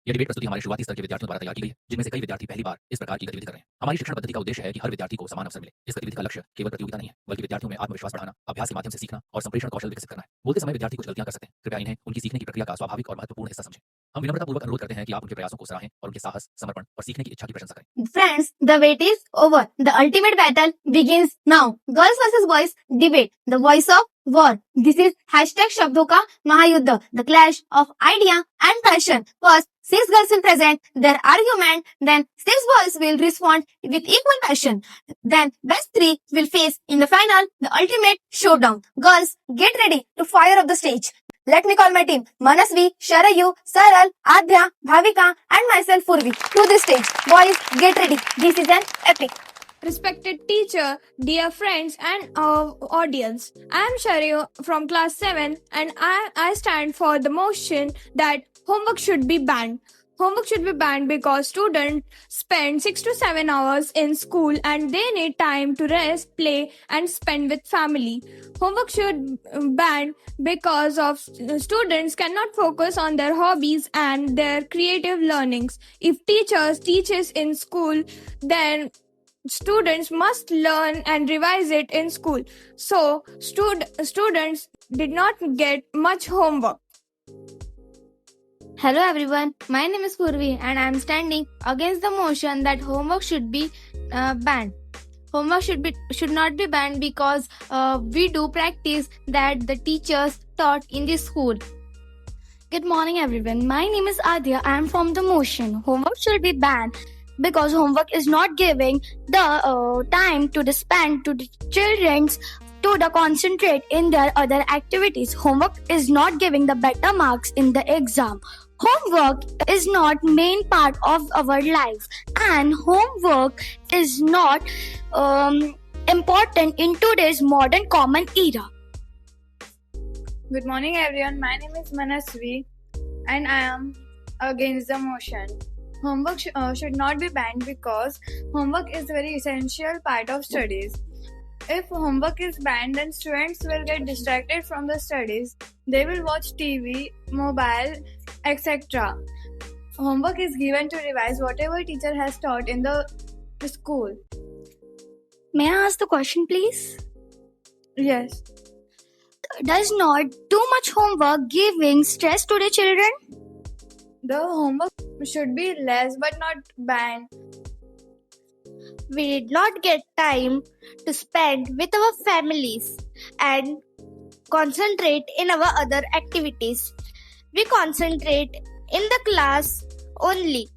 यह डिबेट प्रस्तुति हमारे शुरुआती स्तर के विद्यार्थियों द्वारा तैयार की गई है, जिनमें से कई विद्यार्थी पहली बार इस प्रकार की गतिविधि कर रहे हैं। हमारी शिक्षण पद्धति का उद्देश्य है कि हर विद्यार्थी को समान अवसर मिले। इस गतिविधि का लक्ष्य केवल प्रतियोगिता नहीं है, बल्कि विद्यार्थियों में आत्मविश्वास बढ़ाना, अभ्यास के माध्यम से सीखना और संप्रेषण कौशल विकसित करना है। बोलते समय विद्यार्थी कुछ गलतियां कर सकते हैं, कृपया इन्हें उनकी सीखने की प्रक्रिया का स्वाभाविक और महत्वपूर्ण हिस्सा समझें। हम विनम्रतापूर्वक अनुरोध करते हैं कि आप उनके प्रयासों को सराहें और उनके साहस, समर्पण और सीखने की इच्छा की प्रशंसा करें। Friends, the wait is over. The ultimate battle begins now. Girls versus boys debate. The voice of war. This is hashtag शब्दों का महायुद्ध. The clash of idea and passion. First, 6 girls will present their argument. Then 6 boys will respond with equal passion. Then best 3 will face in the final the ultimate showdown. Girls, get ready to fire up the stage. Let me call my team. Manasvi, Sharayu, Saral, Adhya, Bhavika and myself Purvi to the stage. Boys, get ready. This is an epic. Respected teacher, dear friends and audience, I am Sharayu from class 7 and I stand for the motion that homework should be banned. Homework should be banned because students spend 6 to 7 hours in school and they need time to rest, play and spend with family. Homework should ban because of students cannot focus on their hobbies and their creative learnings. If teachers teaches in school, then students must learn and revise it in school. So students did not get much homework. Hello everyone, my name is Purvi and I am standing against the motion that homework should be banned. Homework should not be banned because we do practice that the teachers taught in the school. Good morning everyone, my name is Adhya. I am from the motion. Homework should be banned because homework is not giving the time to the spend to the children's to the concentrate in their other activities. Homework is not giving the better marks in the exam. Homework is not main part of our life and homework is not important in today's modern common era. Good morning everyone, my name is Manasvi and I am against the motion. Homework should not be banned because homework is a very essential part of studies. If homework is banned, then students will get distracted from the studies. They will watch TV, mobile, etc. Homework is given to revise whatever teacher has taught in the school. May I ask the question please? Yes. Does not too much homework giving stress to the children? The homework should be less but not banned. We did not get time to spend with our families and concentrate in our other activities. We concentrate in the class only.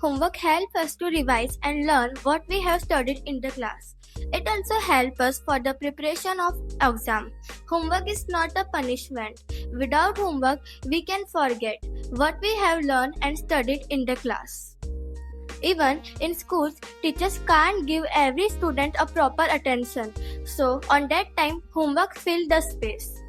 Homework helps us to revise and learn what we have studied in the class. It also helps us for the preparation of exam. Homework is not a punishment. Without homework, we can forget what we have learned and studied in the class. Even in schools, teachers can't give every student a proper attention. So on that time, homework fills the space.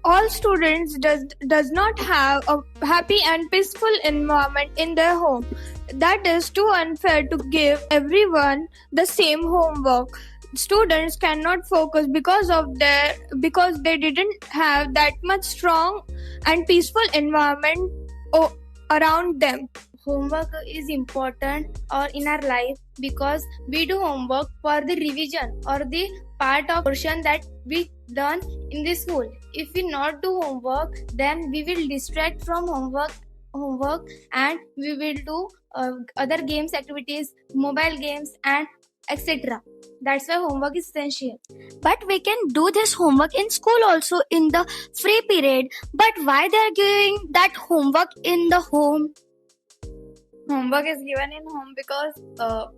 All students does not have a happy and peaceful environment in their home. That is too unfair to give everyone the same homework. Students cannot focus because they didn't have that much strong and peaceful environment around them. Homework is important in our life because we do homework for the revision or the part of portion that we learn in the school. If we not do homework, then we will distract from homework and we will do other games activities, mobile games and etc. That's why homework is essential. But we can do this homework in school also in the free period. But why they are giving that homework in the home? Homework is given in home because the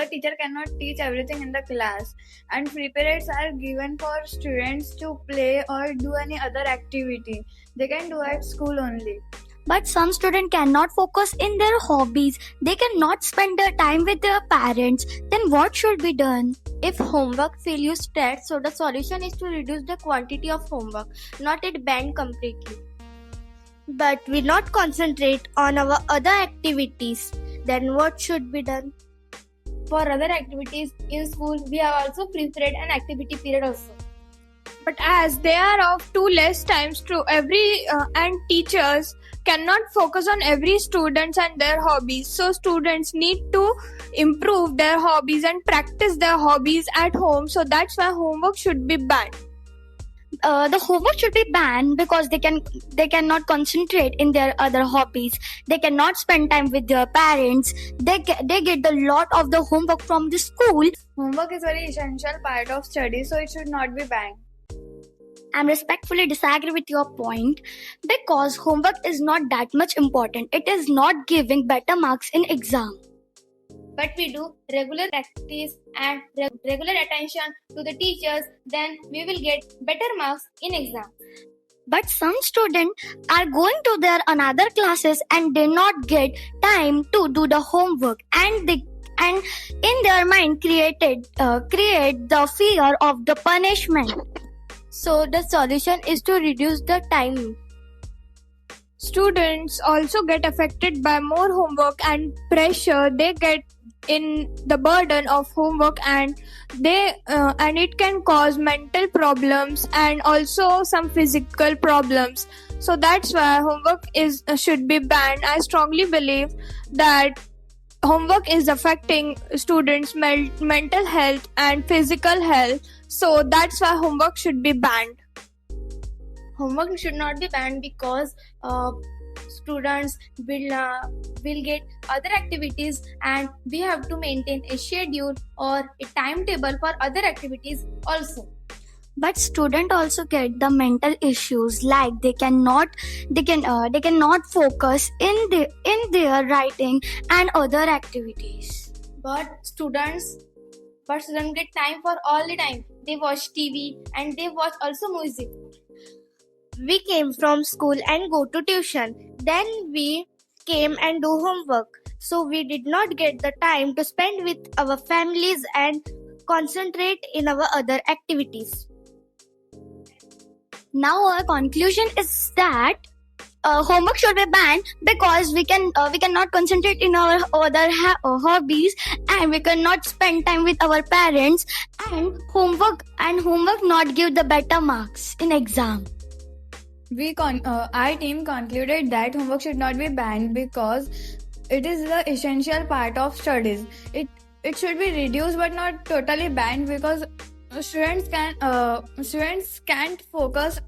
teacher cannot teach everything in the class, and free periods are given for students to play or do any other activity. They can do at school only. But some students cannot focus in their hobbies. They cannot spend their time with their parents. Then what should be done? If homework fill you stress, so the solution is to reduce the quantity of homework, not it banned completely. But we not concentrate on our other activities. Then what should be done? For other activities in school, we have also prepared an activity period also. But as they are of too less times to every and teachers cannot focus on every students and their hobbies. So students need to improve their hobbies and practice their hobbies at home. So that's why homework should be banned. The homework should be banned because they cannot concentrate in their other hobbies. They cannot spend time with their parents. They get a lot of the homework from the school. Homework is very essential part of study, so it should not be banned. I'm respectfully disagree with your point because homework is not that much important. It is not giving better marks in exam. But we do regular practice and regular attention to the teachers, then we will get better marks in exam. But some students are going to their another classes and they not get time to do the homework, and in their mind create the fear of the punishment. So the solution is to reduce the time. Students also get affected by more homework and pressure. They get in the burden of homework, and it can cause mental problems and also some physical problems. So that's why homework should be banned. I strongly believe that homework is affecting students' mental health and physical health. So that's why homework should be banned. Homework should not be banned because students will get other activities, and we have to maintain a schedule or a timetable for other activities also. But students also get the mental issues, like they cannot focus in their writing and other activities. But students get time for all the time. They watch TV and they watch also music. We came from school and go to tuition. Then we came and do homework. So we did not get the time to spend with our families and concentrate in our other activities. Now our conclusion is that homework should be banned because we cannot concentrate in our other hobbies, and we cannot spend time with our parents, and homework not give the better marks in exam. Our team concluded that homework should not be banned because it is the essential part of studies. It should be reduced but not totally banned, because students can't focus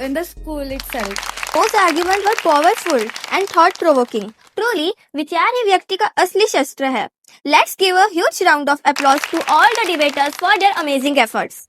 in the school itself. Those arguments were powerful and thought-provoking. Truly, विचार ही व्यक्ति का असली शस्त्र है. Let's give a huge round of applause to all the debaters for their amazing efforts.